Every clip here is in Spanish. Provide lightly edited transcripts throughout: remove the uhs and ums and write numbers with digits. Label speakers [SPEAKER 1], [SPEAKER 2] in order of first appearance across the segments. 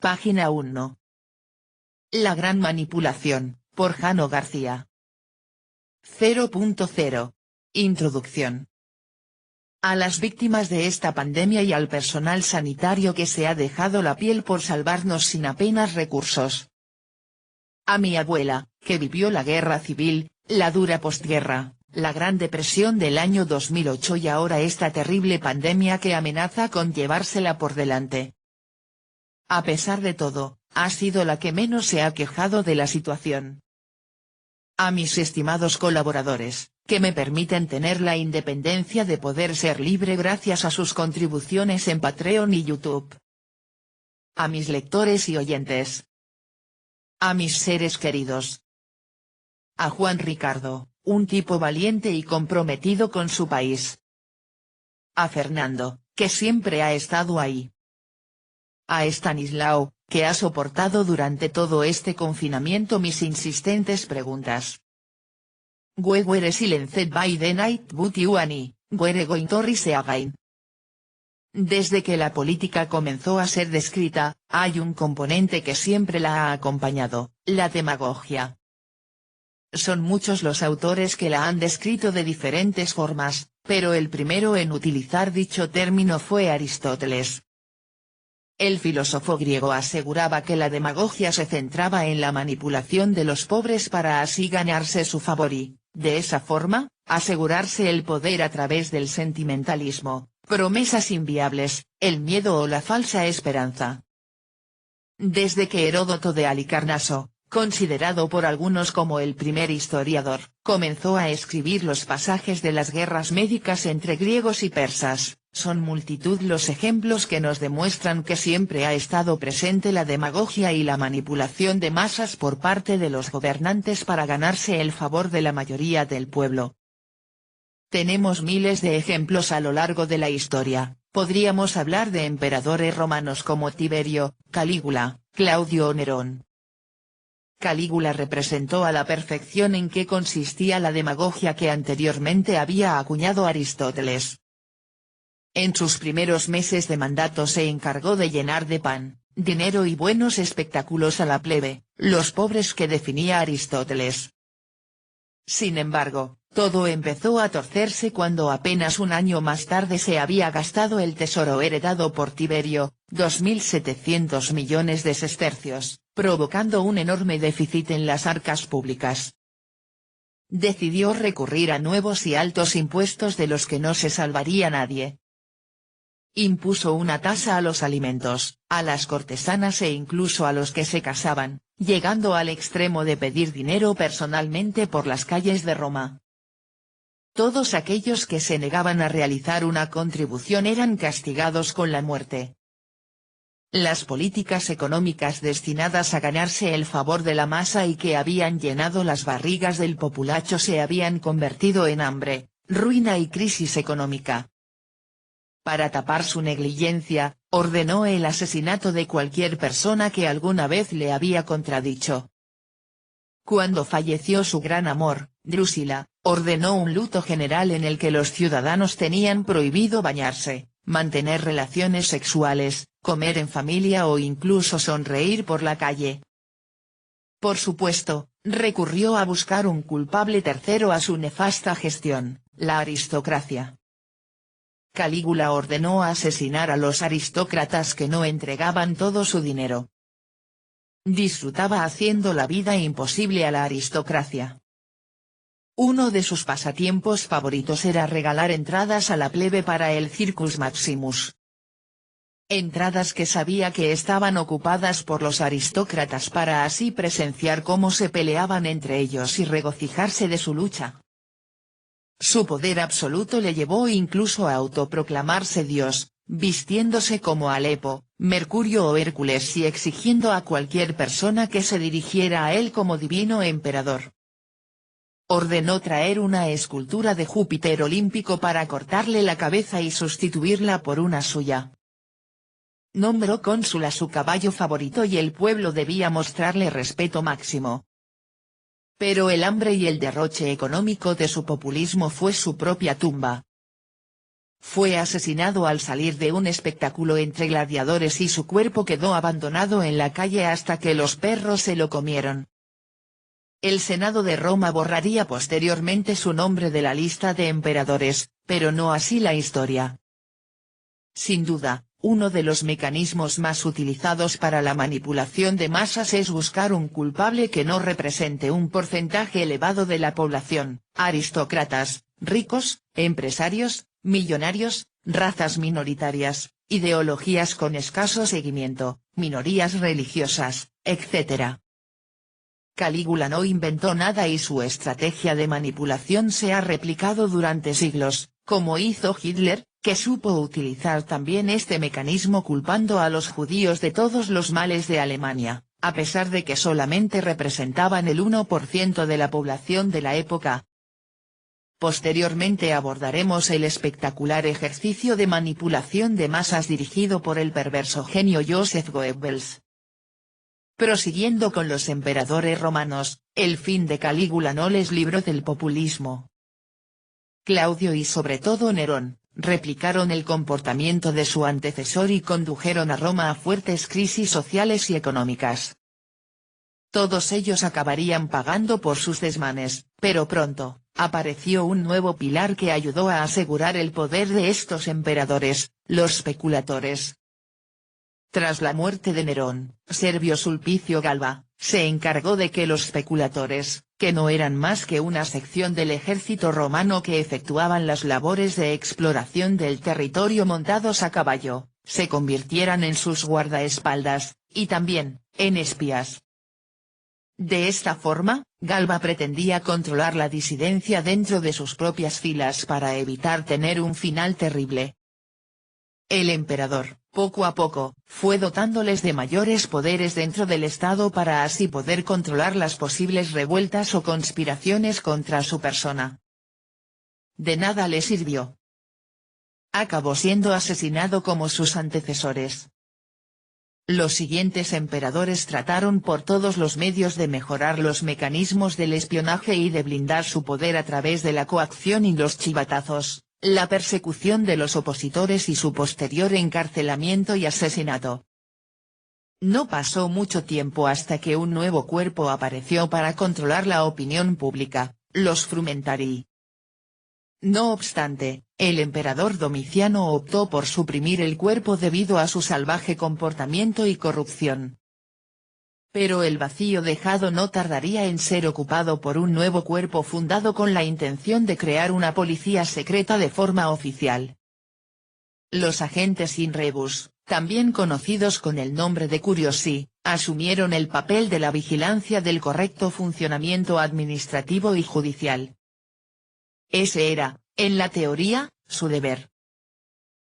[SPEAKER 1] Página 1. La gran manipulación, por Jano García. 0.0. Introducción. A las víctimas de esta pandemia y al personal sanitario que se ha dejado la piel por salvarnos sin apenas recursos. A mi abuela, que vivió la guerra civil, la dura postguerra, la Gran Depresión del año 2008 y ahora esta terrible pandemia que amenaza con llevársela por delante. A pesar de todo, ha sido la que menos se ha quejado de la situación. A mis estimados colaboradores, que me permiten tener la independencia de poder ser libre gracias a sus contribuciones en Patreon y YouTube. A mis lectores y oyentes. A mis seres queridos. A Juan Ricardo, un tipo valiente y comprometido con su país. A Fernando, que siempre ha estado ahí. A Estanislao, que ha soportado durante todo este confinamiento mis insistentes preguntas. We were silenced by the night but you and were going to rise again. Desde que la política comenzó a ser descrita, hay un componente que siempre la ha acompañado, la demagogia. Son muchos los autores que la han descrito de diferentes formas, pero el primero en utilizar dicho término fue Aristóteles. El filósofo griego aseguraba que la demagogia se centraba en la manipulación de los pobres para así ganarse su favor y, de esa forma, asegurarse el poder a través del sentimentalismo, promesas inviables, el miedo o la falsa esperanza. Desde que Heródoto de Halicarnaso, considerado por algunos como el primer historiador, comenzó a escribir los pasajes de las guerras médicas entre griegos y persas, son multitud los ejemplos que nos demuestran que siempre ha estado presente la demagogia y la manipulación de masas por parte de los gobernantes para ganarse el favor de la mayoría del pueblo. Tenemos miles de ejemplos a lo largo de la historia, podríamos hablar de emperadores romanos como Tiberio, Calígula, Claudio o Nerón. Calígula representó a la perfección en qué consistía la demagogia que anteriormente había acuñado Aristóteles. En sus primeros meses de mandato se encargó de llenar de pan, dinero y buenos espectáculos a la plebe, los pobres que definía Aristóteles. Sin embargo, todo empezó a torcerse cuando apenas un año más tarde se había gastado el tesoro heredado por Tiberio, 2.700 millones de sestercios, provocando un enorme déficit en las arcas públicas. Decidió recurrir a nuevos y altos impuestos de los que no se salvaría nadie. Impuso una tasa a los alimentos, a las cortesanas e incluso a los que se casaban, llegando al extremo de pedir dinero personalmente por las calles de Roma. Todos aquellos que se negaban a realizar una contribución eran castigados con la muerte. Las políticas económicas destinadas a ganarse el favor de la masa y que habían llenado las barrigas del populacho se habían convertido en hambre, ruina y crisis económica. Para tapar su negligencia, ordenó el asesinato de cualquier persona que alguna vez le había contradicho. Cuando falleció su gran amor, Drusila, ordenó un luto general en el que los ciudadanos tenían prohibido bañarse, mantener relaciones sexuales, comer en familia o incluso sonreír por la calle. Por supuesto, recurrió a buscar un culpable tercero a su nefasta gestión, la aristocracia. Calígula ordenó asesinar a los aristócratas que no entregaban todo su dinero. Disfrutaba haciendo la vida imposible a la aristocracia. Uno de sus pasatiempos favoritos era regalar entradas a la plebe para el Circus Maximus. Entradas que sabía que estaban ocupadas por los aristócratas para así presenciar cómo se peleaban entre ellos y regocijarse de su lucha. Su poder absoluto le llevó incluso a autoproclamarse Dios, vistiéndose como Alepo, Mercurio o Hércules y exigiendo a cualquier persona que se dirigiera a él como divino emperador. Ordenó traer una escultura de Júpiter olímpico para cortarle la cabeza y sustituirla por una suya. Nombró cónsul a su caballo favorito y el pueblo debía mostrarle respeto máximo. Pero el hambre y el derroche económico de su populismo fue su propia tumba. fue asesinado al salir de un espectáculo entre gladiadores y su cuerpo quedó abandonado en la calle hasta que los perros se lo comieron. El Senado de Roma borraría posteriormente su nombre de la lista de emperadores, pero no así la historia. Sin duda, uno de los mecanismos más utilizados para la manipulación de masas es buscar un culpable que no represente un porcentaje elevado de la población: aristócratas, ricos, empresarios, millonarios, razas minoritarias, ideologías con escaso seguimiento, minorías religiosas, etc. Calígula no inventó nada y su estrategia de manipulación se ha replicado durante siglos, como hizo Hitler, que supo utilizar también este mecanismo culpando a los judíos de todos los males de Alemania, a pesar de que solamente representaban el 1% de la población de la época. Posteriormente abordaremos el espectacular ejercicio de manipulación de masas dirigido por el perverso genio Joseph Goebbels. Prosiguiendo con los emperadores romanos, el fin de Calígula no les libró del populismo. Claudio y sobre todo Nerón, replicaron el comportamiento de su antecesor y condujeron a Roma a fuertes crisis sociales y económicas. Todos ellos acabarían pagando por sus desmanes, pero pronto, apareció un nuevo pilar que ayudó a asegurar el poder de estos emperadores: los especuladores. Tras la muerte de Nerón, Servio Sulpicio Galba, se encargó de que los especuladores, que no eran más que una sección del ejército romano que efectuaban las labores de exploración del territorio montados a caballo, se convirtieran en sus guardaespaldas, y también, en espías. De esta forma, Galba pretendía controlar la disidencia dentro de sus propias filas para evitar tener un final terrible. El emperador, poco a poco, fue dotándoles de mayores poderes dentro del Estado para así poder controlar las posibles revueltas o conspiraciones contra su persona. De nada le sirvió. Acabó siendo asesinado como sus antecesores. Los siguientes emperadores trataron por todos los medios de mejorar los mecanismos del espionaje y de blindar su poder a través de la coacción y los chivatazos, la persecución de los opositores y su posterior encarcelamiento y asesinato. No pasó mucho tiempo hasta que un nuevo cuerpo apareció para controlar la opinión pública: los frumentarii. No obstante, el emperador Domiciano optó por suprimir el cuerpo debido a su salvaje comportamiento y corrupción. Pero el vacío dejado no tardaría en ser ocupado por un nuevo cuerpo fundado con la intención de crear una policía secreta de forma oficial. Los agentes in rebus, también conocidos con el nombre de curiosi, asumieron el papel de la vigilancia del correcto funcionamiento administrativo y judicial. Ese era, en la teoría, su deber.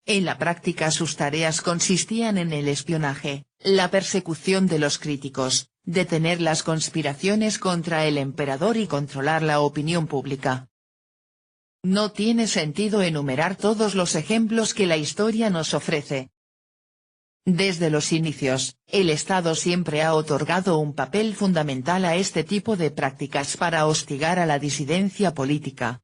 [SPEAKER 1] En la práctica sus tareas consistían en el espionaje, la persecución de los críticos, detener las conspiraciones contra el emperador y controlar la opinión pública. No tiene sentido enumerar todos los ejemplos que la historia nos ofrece. Desde los inicios, el Estado siempre ha otorgado un papel fundamental a este tipo de prácticas para hostigar a la disidencia política.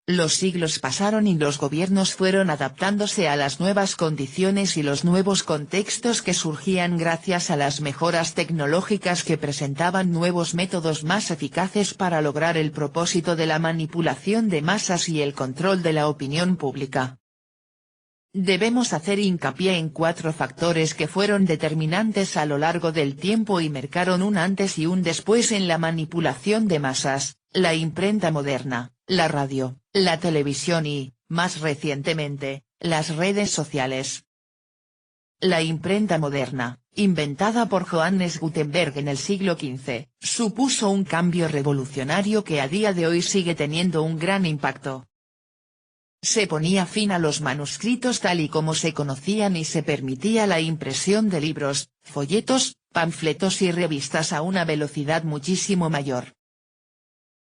[SPEAKER 1] Los siglos pasaron y los gobiernos fueron adaptándose a las nuevas condiciones y los nuevos contextos que surgían gracias a las mejoras tecnológicas que presentaban nuevos métodos más eficaces para lograr el propósito de la manipulación de masas y el control de la opinión pública. Debemos hacer hincapié en 4 factores que fueron determinantes a lo largo del tiempo y marcaron un antes y un después en la manipulación de masas: la imprenta moderna, la radio, la televisión y, más recientemente, las redes sociales. La imprenta moderna, inventada por Johannes Gutenberg en el siglo XV, supuso un cambio revolucionario que a día de hoy sigue teniendo un gran impacto. Se ponía fin a los manuscritos tal y como se conocían y se permitía la impresión de libros, folletos, panfletos y revistas a una velocidad muchísimo mayor.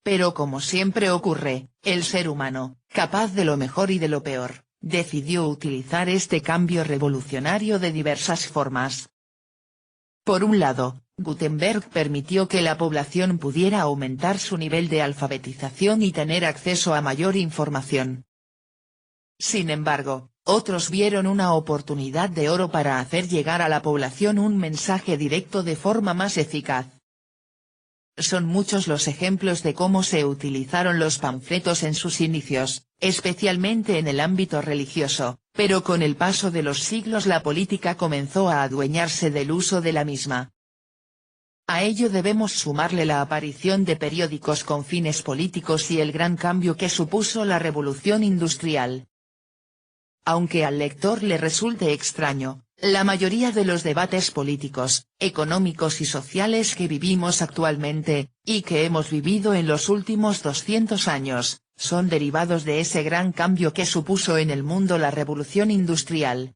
[SPEAKER 1] Pero como siempre ocurre, el ser humano, capaz de lo mejor y de lo peor, decidió utilizar este cambio revolucionario de diversas formas. Por un lado, Gutenberg permitió que la población pudiera aumentar su nivel de alfabetización y tener acceso a mayor información. Sin embargo, otros vieron una oportunidad de oro para hacer llegar a la población un mensaje directo de forma más eficaz. Son muchos los ejemplos de cómo se utilizaron los panfletos en sus inicios, especialmente en el ámbito religioso, pero con el paso de los siglos la política comenzó a adueñarse del uso de la misma. A ello debemos sumarle la aparición de periódicos con fines políticos y el gran cambio que supuso la revolución industrial. Aunque al lector le resulte extraño, la mayoría de los debates políticos, económicos y sociales que vivimos actualmente, y que hemos vivido en los últimos 200 años, son derivados de ese gran cambio que supuso en el mundo la revolución industrial.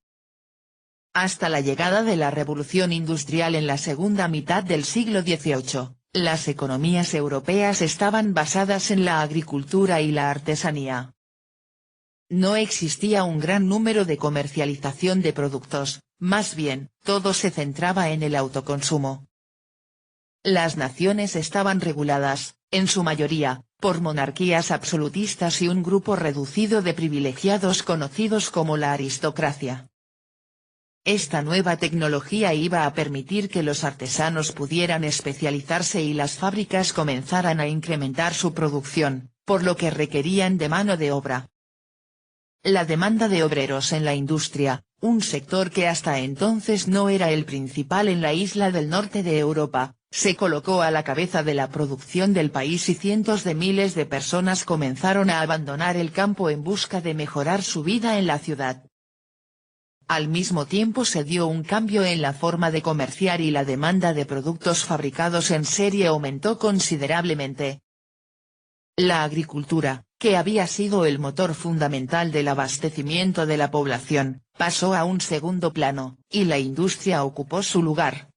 [SPEAKER 1] Hasta la llegada de la revolución industrial en la segunda mitad del siglo XVIII, las economías europeas estaban basadas en la agricultura y la artesanía. No existía un gran número de comercialización de productos, más bien, todo se centraba en el autoconsumo. Las naciones estaban reguladas, en su mayoría, por monarquías absolutistas y un grupo reducido de privilegiados conocidos como la aristocracia. Esta nueva tecnología iba a permitir que los artesanos pudieran especializarse y las fábricas comenzaran a incrementar su producción, por lo que requerían de mano de obra. La demanda de obreros en la industria, un sector que hasta entonces no era el principal en la isla del norte de Europa, se colocó a la cabeza de la producción del país y cientos de miles de personas comenzaron a abandonar el campo en busca de mejorar su vida en la ciudad. Al mismo tiempo se dio un cambio en la forma de comerciar y la demanda de productos fabricados en serie aumentó considerablemente. La agricultura, que había sido el motor fundamental del abastecimiento de la población, pasó a un segundo plano, y la industria ocupó su lugar.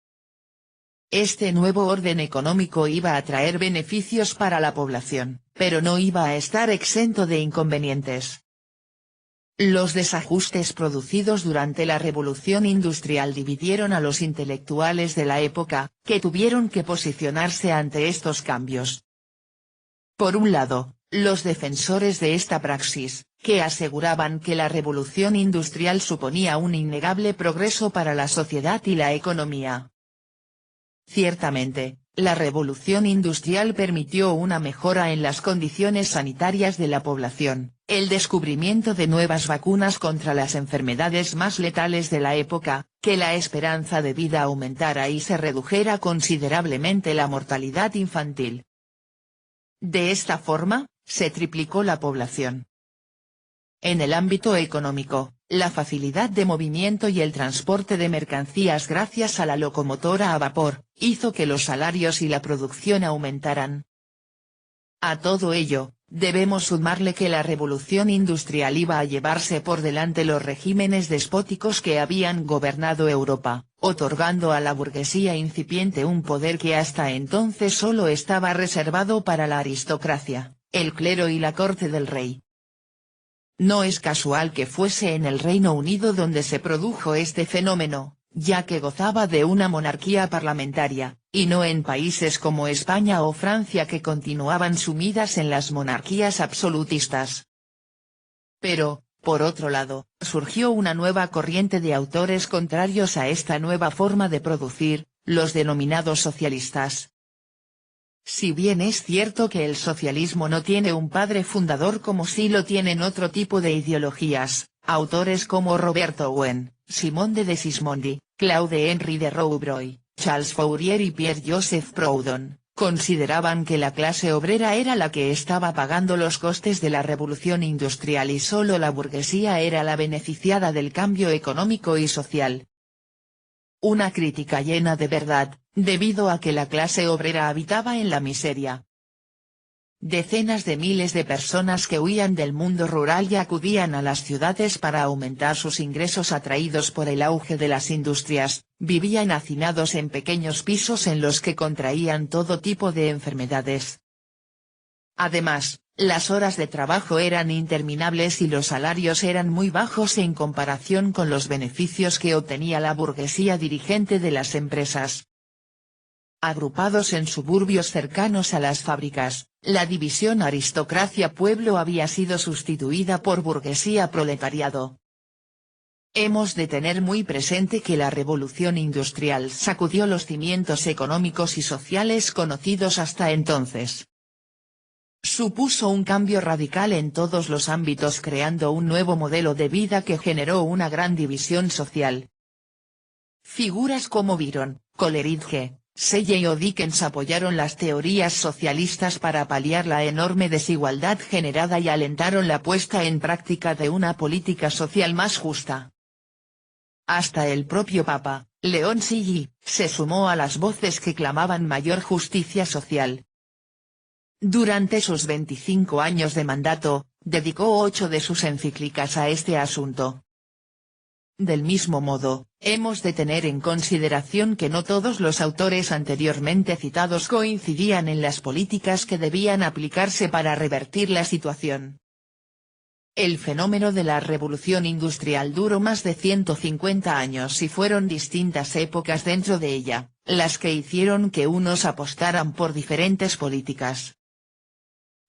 [SPEAKER 1] Este nuevo orden económico iba a traer beneficios para la población, pero no iba a estar exento de inconvenientes. Los desajustes producidos durante la revolución industrial dividieron a los intelectuales de la época, que tuvieron que posicionarse ante estos cambios. Por un lado, los defensores de esta praxis, que aseguraban que la revolución industrial suponía un innegable progreso para la sociedad y la economía. Ciertamente, la revolución industrial permitió una mejora en las condiciones sanitarias de la población, el descubrimiento de nuevas vacunas contra las enfermedades más letales de la época, que la esperanza de vida aumentara y se redujera considerablemente la mortalidad infantil. De esta forma, se triplicó la población. En el ámbito económico, la facilidad de movimiento y el transporte de mercancías gracias a la locomotora a vapor, hizo que los salarios y la producción aumentaran. A todo ello, debemos sumarle que la revolución industrial iba a llevarse por delante los regímenes despóticos que habían gobernado Europa, otorgando a la burguesía incipiente un poder que hasta entonces solo estaba reservado para la aristocracia, el clero y la corte del rey. No es casual que fuese en el Reino Unido donde se produjo este fenómeno, ya que gozaba de una monarquía parlamentaria, y no en países como España o Francia que continuaban sumidas en las monarquías absolutistas. Pero, por otro lado, surgió una nueva corriente de autores contrarios a esta nueva forma de producir, los denominados socialistas. Si bien es cierto que el socialismo no tiene un padre fundador como sí lo tienen otro tipo de ideologías, autores como Roberto Owen, Simone de Sismondi, Claude Henry de Rouvroy, Charles Fourier y Pierre-Joseph Proudhon, consideraban que la clase obrera era la que estaba pagando los costes de la revolución industrial y solo la burguesía era la beneficiada del cambio económico y social. Una crítica llena de verdad, debido a que la clase obrera habitaba en la miseria. Decenas de miles de personas que huían del mundo rural y acudían a las ciudades para aumentar sus ingresos atraídos por el auge de las industrias, vivían hacinados en pequeños pisos en los que contraían todo tipo de enfermedades. Además, las horas de trabajo eran interminables y los salarios eran muy bajos en comparación con los beneficios que obtenía la burguesía dirigente de las empresas. Agrupados en suburbios cercanos a las fábricas, la división aristocracia-pueblo había sido sustituida por burguesía-proletariado. Hemos de tener muy presente que la revolución industrial sacudió los cimientos económicos y sociales conocidos hasta entonces. Supuso un cambio radical en todos los ámbitos, creando un nuevo modelo de vida que generó una gran división social. Figuras como Byron, Coleridge, Shelley o Dickens apoyaron las teorías socialistas para paliar la enorme desigualdad generada y alentaron la puesta en práctica de una política social más justa. Hasta el propio Papa, León Sigi, se sumó a las voces que clamaban mayor justicia social. Durante sus 25 años de mandato, dedicó 8 de sus encíclicas a este asunto. Del mismo modo, hemos de tener en consideración que no todos los autores anteriormente citados coincidían en las políticas que debían aplicarse para revertir la situación. El fenómeno de la revolución industrial duró más de 150 años y fueron distintas épocas dentro de ella, las que hicieron que unos apostaran por diferentes políticas.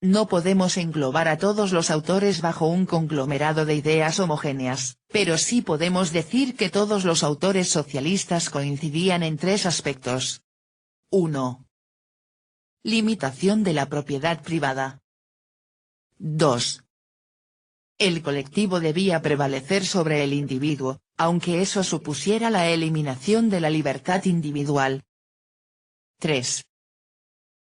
[SPEAKER 1] No podemos englobar a todos los autores bajo un conglomerado de ideas homogéneas, pero sí podemos decir que todos los autores socialistas coincidían en 3 aspectos. 1. Limitación de la propiedad privada. 2. El colectivo debía prevalecer sobre el individuo, aunque eso supusiera la eliminación de la libertad individual. 3.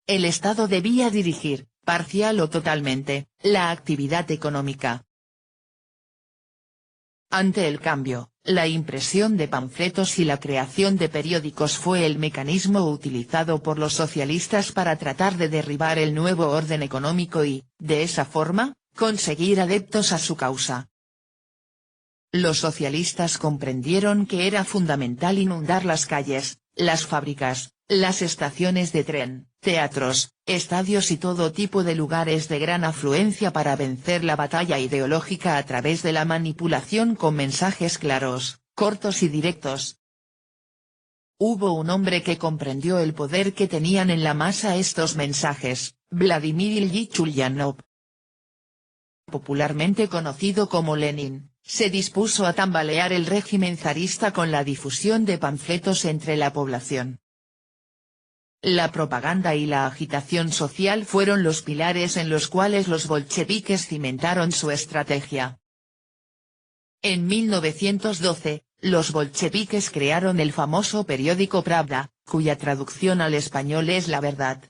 [SPEAKER 1] El Estado debía dirigir, parcial o totalmente, la actividad económica. Ante el cambio, la impresión de panfletos y la creación de periódicos fue el mecanismo utilizado por los socialistas para tratar de derribar el nuevo orden económico y, de esa forma, conseguir adeptos a su causa. Los socialistas comprendieron que era fundamental inundar las calles, las fábricas, las estaciones de tren, teatros, estadios y todo tipo de lugares de gran afluencia para vencer la batalla ideológica a través de la manipulación con mensajes claros, cortos y directos. Hubo un hombre que comprendió el poder que tenían en la masa estos mensajes, Vladimir Ilich Ulyanov, popularmente conocido como Lenin. Se dispuso a tambalear el régimen zarista con la difusión de panfletos entre la población. La propaganda y la agitación social fueron los pilares en los cuales los bolcheviques cimentaron su estrategia. En 1912, los bolcheviques crearon el famoso periódico Pravda, cuya traducción al español es La Verdad.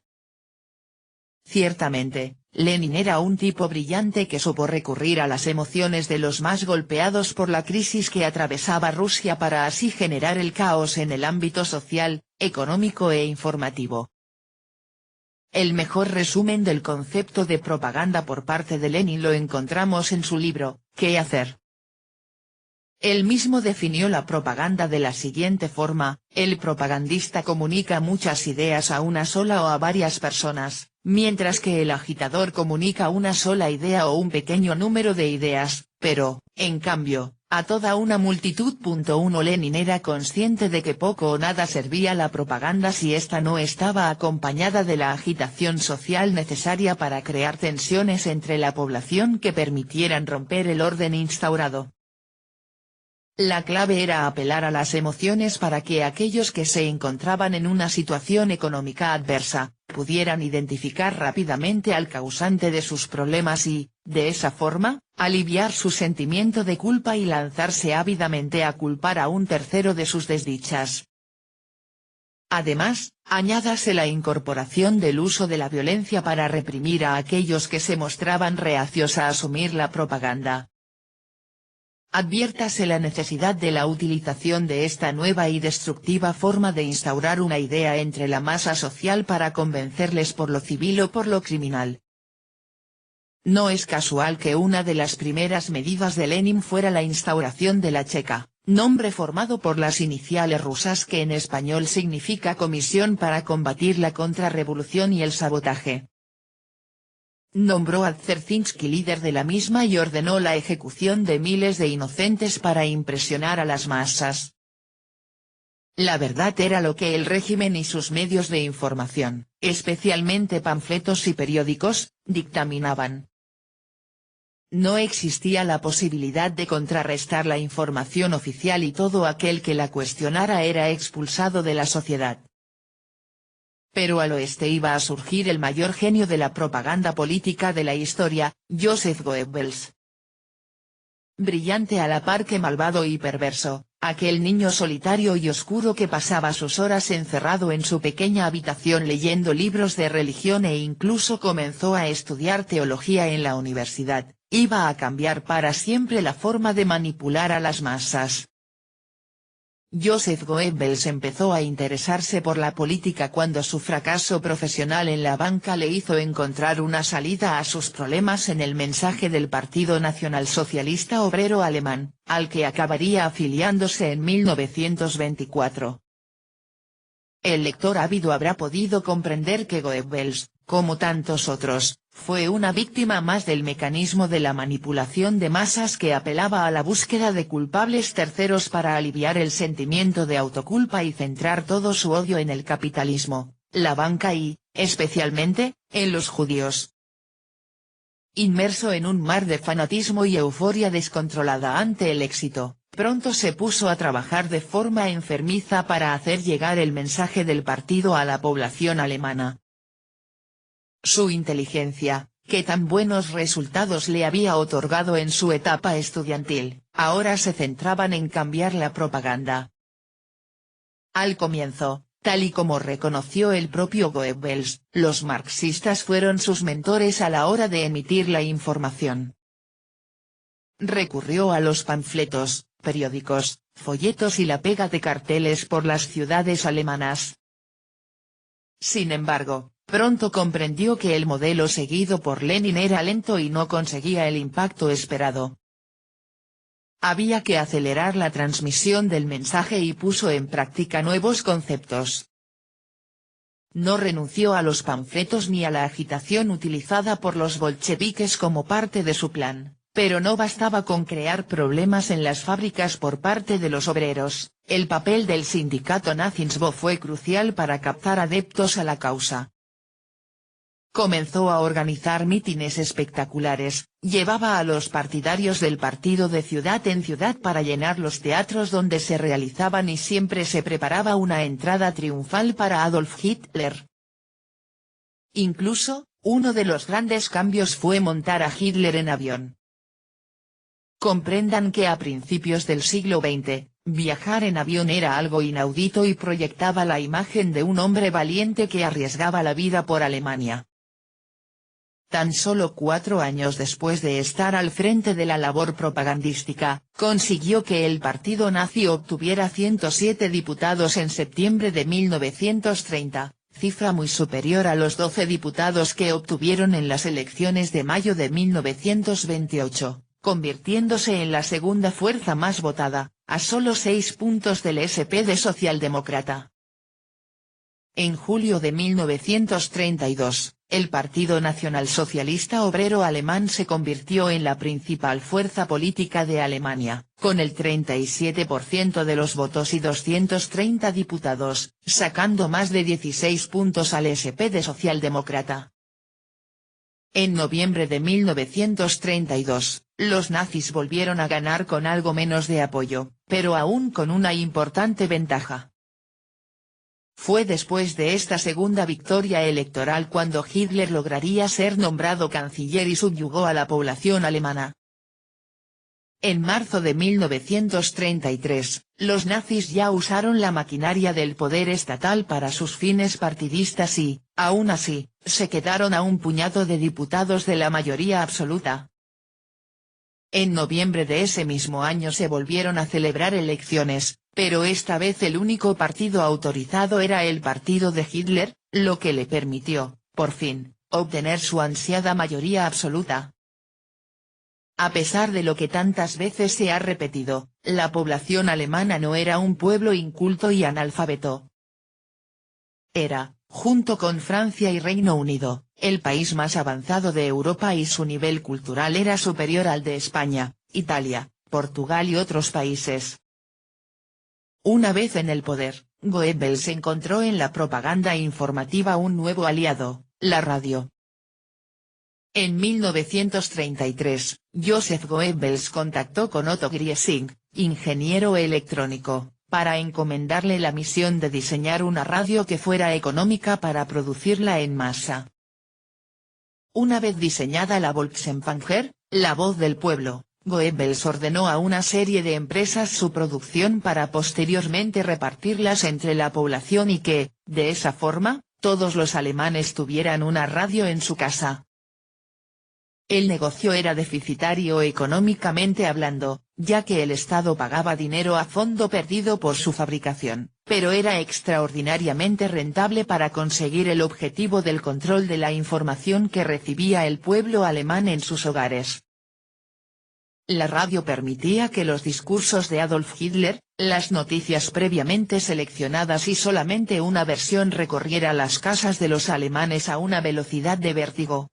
[SPEAKER 1] Ciertamente, Lenin era un tipo brillante que supo recurrir a las emociones de los más golpeados por la crisis que atravesaba Rusia para así generar el caos en el ámbito social, económico e informativo. El mejor resumen del concepto de propaganda por parte de Lenin lo encontramos en su libro, ¿Qué hacer? Él mismo definió la propaganda de la siguiente forma: el propagandista comunica muchas ideas a una sola o a varias personas, mientras que el agitador comunica una sola idea o un pequeño número de ideas, pero, en cambio, a toda una multitud. 1 Lenin era consciente de que poco o nada servía la propaganda si ésta no estaba acompañada de la agitación social necesaria para crear tensiones entre la población que permitieran romper el orden instaurado. La clave era apelar a las emociones para que aquellos que se encontraban en una situación económica adversa, pudieran identificar rápidamente al causante de sus problemas y, de esa forma, aliviar su sentimiento de culpa y lanzarse ávidamente a culpar a un tercero de sus desdichas. Además, añádase la incorporación del uso de la violencia para reprimir a aquellos que se mostraban reacios a asumir la propaganda. Adviértase la necesidad de la utilización de esta nueva y destructiva forma de instaurar una idea entre la masa social para convencerles por lo civil o por lo criminal. No es casual que una de las primeras medidas de Lenin fuera la instauración de la Cheka, nombre formado por las iniciales rusas que en español significa Comisión para combatir la contrarrevolución y el sabotaje. Nombró a Dzerzhinsky líder de la misma y ordenó la ejecución de miles de inocentes para impresionar a las masas. La verdad era lo que el régimen y sus medios de información, especialmente panfletos y periódicos, dictaminaban. No existía la posibilidad de contrarrestar la información oficial y todo aquel que la cuestionara era expulsado de la sociedad. Pero al oeste iba a surgir el mayor genio de la propaganda política de la historia, Joseph Goebbels. Brillante a la par que malvado y perverso, aquel niño solitario y oscuro que pasaba sus horas encerrado en su pequeña habitación leyendo libros de religión e incluso comenzó a estudiar teología en la universidad, iba a cambiar para siempre la forma de manipular a las masas. Joseph Goebbels empezó a interesarse por la política cuando su fracaso profesional en la banca le hizo encontrar una salida a sus problemas en el mensaje del Partido Nacionalsocialista Obrero Alemán, al que acabaría afiliándose en 1924. El lector ávido habrá podido comprender que Goebbels, como tantos otros, fue una víctima más del mecanismo de la manipulación de masas que apelaba a la búsqueda de culpables terceros para aliviar el sentimiento de autoculpa y centrar todo su odio en el capitalismo, la banca y, especialmente, en los judíos. Inmerso en un mar de fanatismo y euforia descontrolada ante el éxito, pronto se puso a trabajar de forma enfermiza para hacer llegar el mensaje del partido a la población alemana. Su inteligencia, que tan buenos resultados le había otorgado en su etapa estudiantil, ahora se centraban en cambiar la propaganda. Al comienzo, tal y como reconoció el propio Goebbels, los marxistas fueron sus mentores a la hora de emitir la información. Recurrió a los panfletos, periódicos, folletos y la pega de carteles por las ciudades alemanas. Sin embargo, pronto comprendió que el modelo seguido por Lenin era lento y no conseguía el impacto esperado. Había que acelerar la transmisión del mensaje y puso en práctica nuevos conceptos. No renunció a los panfletos ni a la agitación utilizada por los bolcheviques como parte de su plan. Pero no bastaba con crear problemas en las fábricas por parte de los obreros, el papel del sindicato Nazismo fue crucial para captar adeptos a la causa. Comenzó a organizar mítines espectaculares, llevaba a los partidarios del partido de ciudad en ciudad para llenar los teatros donde se realizaban y siempre se preparaba una entrada triunfal para Adolf Hitler. Incluso, uno de los grandes cambios fue montar a Hitler en avión. Comprendan que a principios del siglo XX, viajar en avión era algo inaudito y proyectaba la imagen de un hombre valiente que arriesgaba la vida por Alemania. Tan solo 4 años después de estar al frente de la labor propagandística, consiguió que el partido nazi obtuviera 107 diputados en septiembre de 1930, cifra muy superior a los 12 diputados que obtuvieron en las elecciones de mayo de 1928. Convirtiéndose en la segunda fuerza más votada, a solo 6 puntos del SPD socialdemócrata. En julio de 1932, el Partido Nacionalsocialista Obrero Alemán se convirtió en la principal fuerza política de Alemania, con el 37% de los votos y 230 diputados, sacando más de 16 puntos al SPD socialdemócrata. En noviembre de 1932, los nazis volvieron a ganar con algo menos de apoyo, pero aún con una importante ventaja. Fue después de esta segunda victoria electoral cuando Hitler lograría ser nombrado canciller y subyugó a la población alemana. En marzo de 1933, los nazis ya usaron la maquinaria del poder estatal para sus fines partidistas y, aún así, se quedaron a un puñado de diputados de la mayoría absoluta. En noviembre de ese mismo año se volvieron a celebrar elecciones, pero esta vez el único partido autorizado era el partido de Hitler, lo que le permitió, por fin, obtener su ansiada mayoría absoluta. A pesar de lo que tantas veces se ha repetido, la población alemana no era un pueblo inculto y analfabeto. Era, junto con Francia y Reino Unido, el país más avanzado de Europa y su nivel cultural era superior al de España, Italia, Portugal y otros países. Una vez en el poder, Goebbels encontró en la propaganda informativa un nuevo aliado, la radio. En 1933, Joseph Goebbels contactó con Otto Griesing, ingeniero electrónico, para encomendarle la misión de diseñar una radio que fuera económica para producirla en masa. Una vez diseñada la Volksempfänger, la voz del pueblo, Goebbels ordenó a una serie de empresas su producción para posteriormente repartirlas entre la población y que, de esa forma, todos los alemanes tuvieran una radio en su casa. El negocio era deficitario económicamente hablando, ya que el Estado pagaba dinero a fondo perdido por su fabricación, pero era extraordinariamente rentable para conseguir el objetivo del control de la información que recibía el pueblo alemán en sus hogares. La radio permitía que los discursos de Adolf Hitler, las noticias previamente seleccionadas y solamente una versión recorriera las casas de los alemanes a una velocidad de vértigo.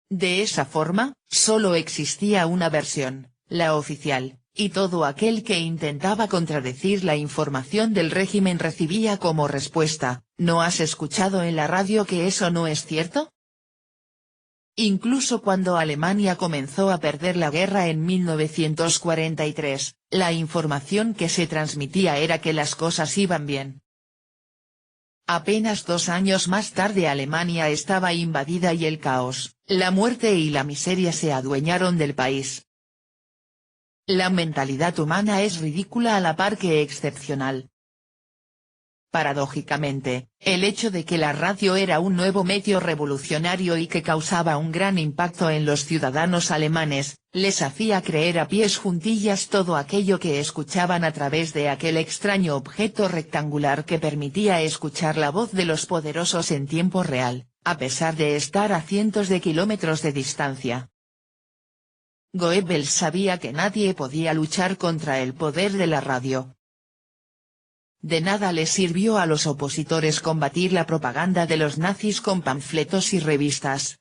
[SPEAKER 1] De esa forma, solo existía una versión, la oficial, y todo aquel que intentaba contradecir la información del régimen recibía como respuesta: ¿no has escuchado en la radio que eso no es cierto? Incluso cuando Alemania comenzó a perder la guerra en 1943, la información que se transmitía era que las cosas iban bien. Apenas 2 años más tarde Alemania estaba invadida y el caos, la muerte y la miseria se adueñaron del país. La mentalidad humana es ridícula a la par que excepcional. Paradójicamente, el hecho de que la radio era un nuevo medio revolucionario y que causaba un gran impacto en los ciudadanos alemanes, les hacía creer a pies juntillas todo aquello que escuchaban a través de aquel extraño objeto rectangular que permitía escuchar la voz de los poderosos en tiempo real, a pesar de estar a cientos de kilómetros de distancia. Goebbels sabía que nadie podía luchar contra el poder de la radio. De nada les sirvió a los opositores combatir la propaganda de los nazis con panfletos y revistas.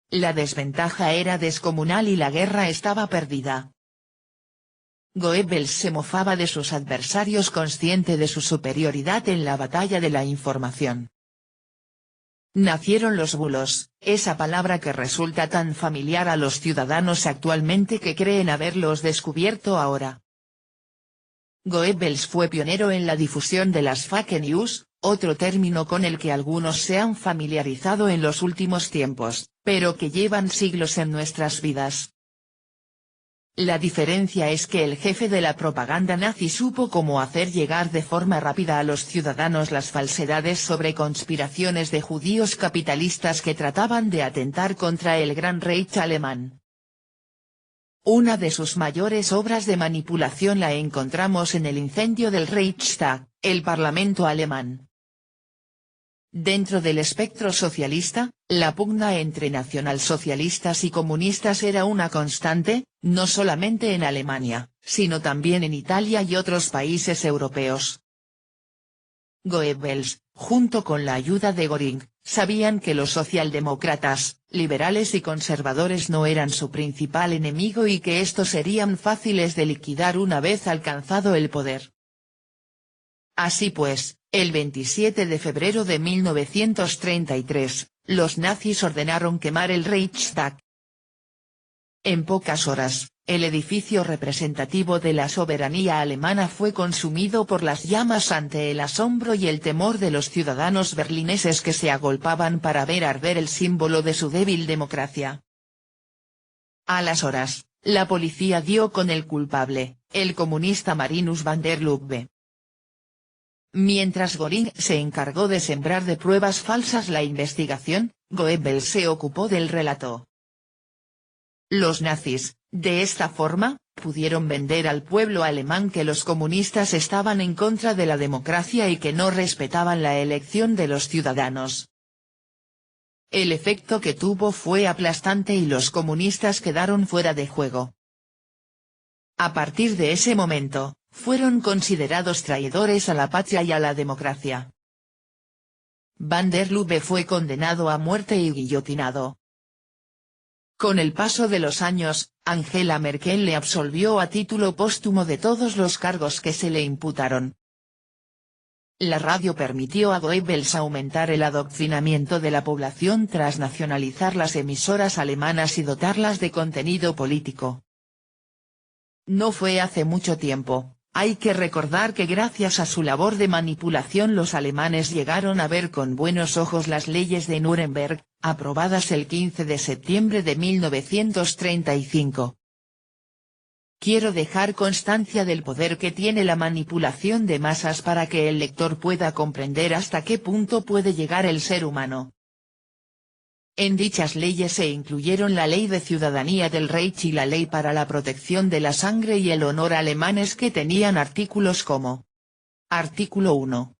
[SPEAKER 1] La desventaja era descomunal y la guerra estaba perdida. Goebbels se mofaba de sus adversarios consciente de su superioridad en la batalla de la información. Nacieron los bulos, esa palabra que resulta tan familiar a los ciudadanos actualmente que creen haberlos descubierto ahora. Goebbels fue pionero en la difusión de las fake news, otro término con el que algunos se han familiarizado en los últimos tiempos, pero que llevan siglos en nuestras vidas. La diferencia es que el jefe de la propaganda nazi supo cómo hacer llegar de forma rápida a los ciudadanos las falsedades sobre conspiraciones de judíos capitalistas que trataban de atentar contra el Gran Reich alemán. Una de sus mayores obras de manipulación la encontramos en el incendio del Reichstag, el Parlamento alemán. Dentro del espectro socialista, la pugna entre nacionalsocialistas y comunistas era una constante, no solamente en Alemania, sino también en Italia y otros países europeos. Goebbels, junto con la ayuda de Göring, sabían que los socialdemócratas, liberales y conservadores no eran su principal enemigo y que estos serían fáciles de liquidar una vez alcanzado el poder. Así pues, el 27 de febrero de 1933, los nazis ordenaron quemar el Reichstag. En pocas horas, el edificio representativo de la soberanía alemana fue consumido por las llamas ante el asombro y el temor de los ciudadanos berlineses que se agolpaban para ver arder el símbolo de su débil democracia. A las horas, la policía dio con el culpable, el comunista Marinus van der Lubbe. Mientras Göring se encargó de sembrar de pruebas falsas la investigación, Goebbels se ocupó del relato. Los nazis, de esta forma, pudieron vender al pueblo alemán que los comunistas estaban en contra de la democracia y que no respetaban la elección de los ciudadanos. El efecto que tuvo fue aplastante y los comunistas quedaron fuera de juego. A partir de ese momento, fueron considerados traidores a la patria y a la democracia. Van der Lubbe fue condenado a muerte y guillotinado. Con el paso de los años, Angela Merkel le absolvió a título póstumo de todos los cargos que se le imputaron. La radio permitió a Goebbels aumentar el adoctrinamiento de la población tras nacionalizar las emisoras alemanas y dotarlas de contenido político. No fue hace mucho tiempo, hay que recordar que gracias a su labor de manipulación los alemanes llegaron a ver con buenos ojos las leyes de Nuremberg, aprobadas el 15 de septiembre de 1935. Quiero dejar constancia del poder que tiene la manipulación de masas para que el lector pueda comprender hasta qué punto puede llegar el ser humano. En dichas leyes se incluyeron la Ley de Ciudadanía del Reich y la Ley para la Protección de la Sangre y el Honor alemanes que tenían artículos como: Artículo 1.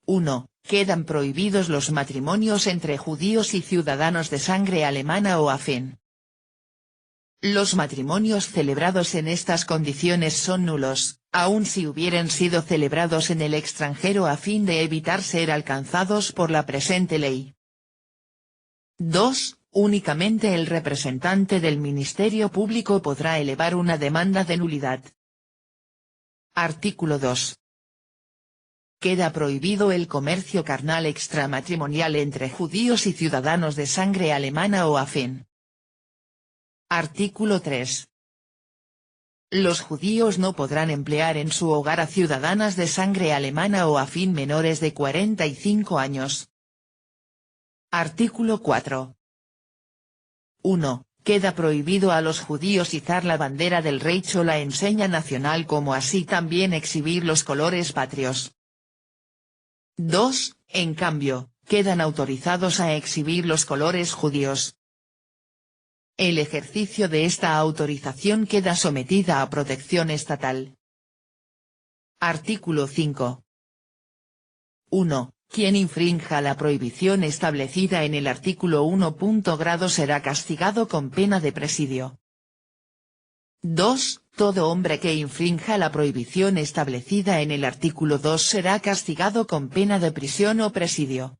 [SPEAKER 1] 1. Quedan prohibidos los matrimonios entre judíos y ciudadanos de sangre alemana o afín. Los matrimonios celebrados en estas condiciones son nulos, aun si hubieran sido celebrados en el extranjero a fin de evitar ser alcanzados por la presente ley. 2. Únicamente el representante del Ministerio Público podrá elevar una demanda de nulidad. Artículo 2. Queda prohibido el comercio carnal extramatrimonial entre judíos y ciudadanos de sangre alemana o afín. Artículo 3. Los judíos no podrán emplear en su hogar a ciudadanas de sangre alemana o afín menores de 45 años. Artículo 4. 1. Queda prohibido a los judíos izar la bandera del Reich o la enseña nacional como así también exhibir los colores patrios. 2. En cambio, quedan autorizados a exhibir los colores judíos. El ejercicio de esta autorización queda sometida a protección estatal. Artículo 5. 1. Quien infrinja la prohibición establecida en el artículo 1.grado será castigado con pena de presidio. 2. Todo hombre que infrinja la prohibición establecida en el artículo 2 será castigado con pena de prisión o presidio.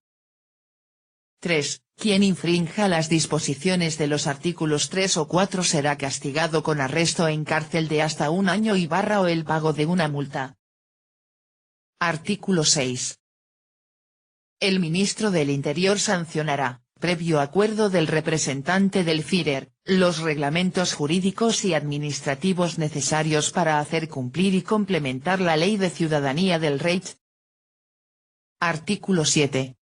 [SPEAKER 1] 3. Quien infrinja las disposiciones de los artículos 3 o 4 será castigado con arresto en cárcel de hasta 1 año o el pago de una multa. Artículo 6. El ministro del Interior sancionará, previo acuerdo del representante del Führer, los reglamentos jurídicos y administrativos necesarios para hacer cumplir y complementar la Ley de Ciudadanía del Reich. Artículo 7.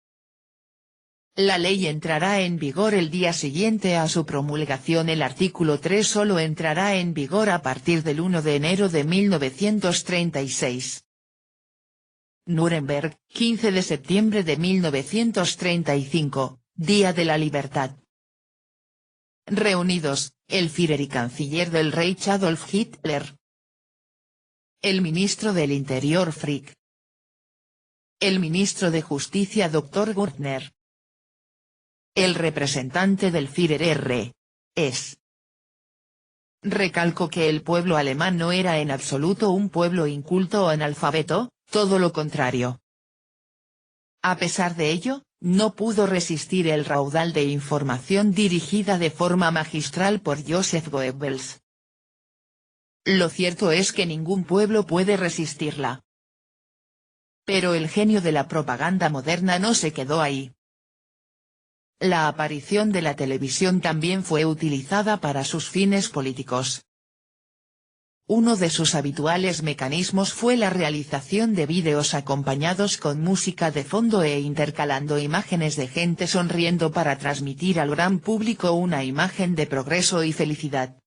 [SPEAKER 1] La ley entrará en vigor el día siguiente a su promulgación. El artículo 3 solo entrará en vigor a partir del 1 de enero de 1936. Nuremberg, 15 de septiembre de 1935, Día de la Libertad. Reunidos, el Führer y canciller del Reich Adolf Hitler. El ministro del Interior Frick. El ministro de Justicia Dr. Gürtner. El representante del Führer R.S. Recalco que el pueblo alemán no era en absoluto un pueblo inculto o analfabeto, todo lo contrario. A pesar de ello, no pudo resistir el raudal de información dirigida de forma magistral por Joseph Goebbels. Lo cierto es que ningún pueblo puede resistirla. Pero el genio de la propaganda moderna no se quedó ahí. La aparición de la televisión también fue utilizada para sus fines políticos. Uno de sus habituales mecanismos fue la realización de vídeos acompañados con música de fondo e intercalando imágenes de gente sonriendo para transmitir al gran público una imagen de progreso y felicidad.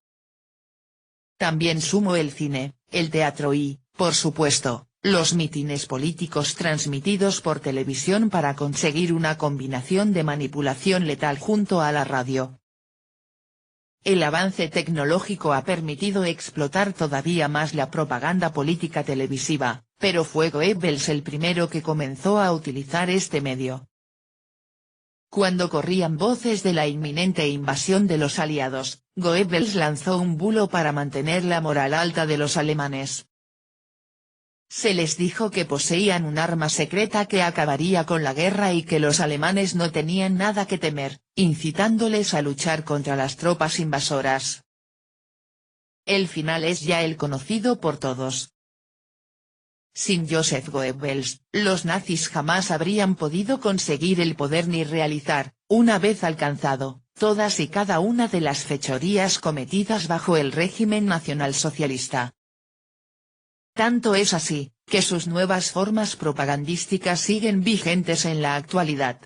[SPEAKER 1] También sumó el cine, el teatro y, por supuesto, los mítines políticos transmitidos por televisión para conseguir una combinación de manipulación letal junto a la radio. El avance tecnológico ha permitido explotar todavía más la propaganda política televisiva, pero fue Goebbels el primero que comenzó a utilizar este medio. Cuando corrían voces de la inminente invasión de los aliados, Goebbels lanzó un bulo para mantener la moral alta de los alemanes. Se les dijo que poseían un arma secreta que acabaría con la guerra y que los alemanes no tenían nada que temer, incitándoles a luchar contra las tropas invasoras. El final es ya el conocido por todos. Sin Joseph Goebbels, los nazis jamás habrían podido conseguir el poder ni realizar, una vez alcanzado, todas y cada una de las fechorías cometidas bajo el régimen nacionalsocialista. Tanto es así, que sus nuevas formas propagandísticas siguen vigentes en la actualidad.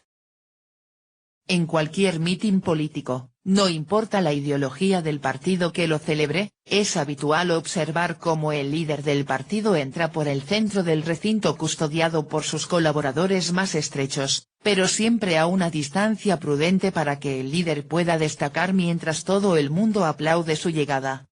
[SPEAKER 1] En cualquier mitin político, no importa la ideología del partido que lo celebre, es habitual observar cómo el líder del partido entra por el centro del recinto custodiado por sus colaboradores más estrechos, pero siempre a una distancia prudente para que el líder pueda destacar mientras todo el mundo aplaude su llegada.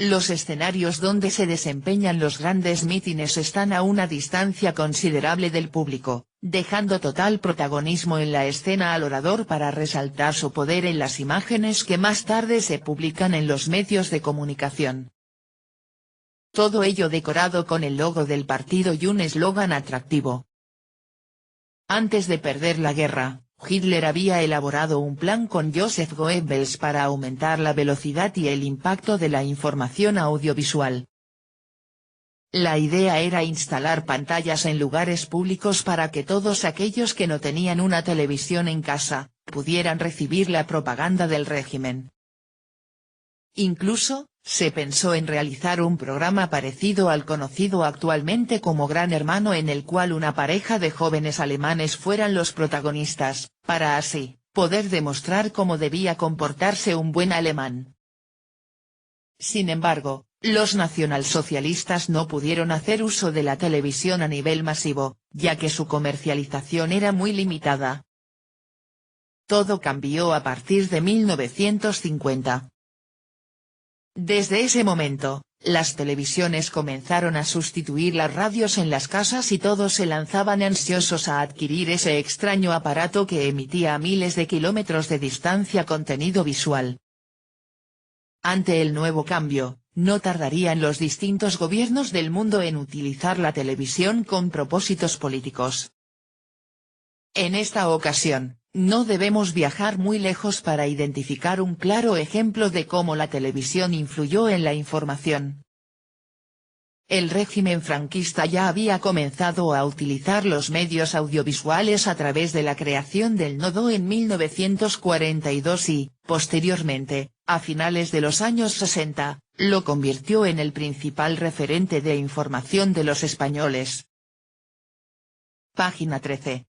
[SPEAKER 1] Los escenarios donde se desempeñan los grandes mítines están a una distancia considerable del público, dejando total protagonismo en la escena al orador para resaltar su poder en las imágenes que más tarde se publican en los medios de comunicación. Todo ello decorado con el logo del partido y un eslogan atractivo. Antes de perder la guerra, Hitler había elaborado un plan con Joseph Goebbels para aumentar la velocidad y el impacto de la información audiovisual. La idea era instalar pantallas en lugares públicos para que todos aquellos que no tenían una televisión en casa, pudieran recibir la propaganda del régimen. Incluso, se pensó en realizar un programa parecido al conocido actualmente como Gran Hermano en el cual una pareja de jóvenes alemanes fueran los protagonistas, para así, poder demostrar cómo debía comportarse un buen alemán. Sin embargo, los nacionalsocialistas no pudieron hacer uso de la televisión a nivel masivo, ya que su comercialización era muy limitada. Todo cambió a partir de 1950. Desde ese momento, las televisiones comenzaron a sustituir las radios en las casas y todos se lanzaban ansiosos a adquirir ese extraño aparato que emitía a miles de kilómetros de distancia contenido visual. Ante el nuevo cambio, no tardarían los distintos gobiernos del mundo en utilizar la televisión con propósitos políticos. En esta ocasión, no debemos viajar muy lejos para identificar un claro ejemplo de cómo la televisión influyó en la información. El régimen franquista ya había comenzado a utilizar los medios audiovisuales a través de la creación del Nodo en 1942 y, posteriormente, a finales de los años 60, lo convirtió en el principal referente de información de los españoles. Página 13.